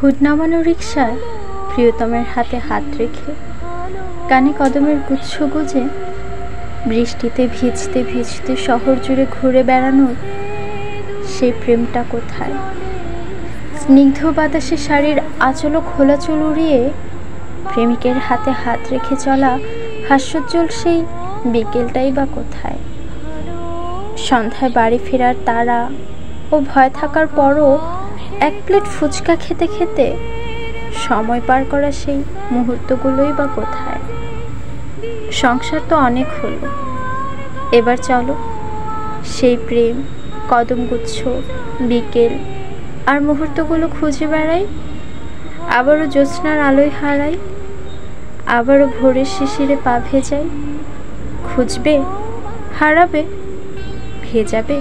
Hood নামানো রিকশায় প্রিয়তমের হাতে হাত রেখে কানে কদমের গুচ্ছ গুজে বৃষ্টিতে ভিজতে ভিজতে শহর জুড়ে ঘুরে বেড়ানোর সেই প্রেমটা কোথায়? স্নিগ্ধ বাতাসে শাড়ির আঁচল খোলা চুল উড়িয়ে প্রেমিকের হাতে হাত রেখে চলা হাস্যোজ্জ্বল সেই বিকেলটাই বা কোথায়? সন্ধ্যায় বাড়ি ফেরার তাড়া ও ভয় থাকার পরও এক প্লেট ফুচকা খেতে খেতে সময় পার করা সেই মুহূর্তগুলোই বা কোথায়? সংসার তো অনেক হলো, এবার চলো সেই প্রেম, কদমগুচ্ছ, বিকেল আর মুহূর্তগুলো খুঁজে বেড়াই। আবারও জ্যোৎস্নার আলোয় হারাই, আবারও ভোরের শিশিরে পা ভেজাই। খুঁজবে, হারাবে, ভেজাবে।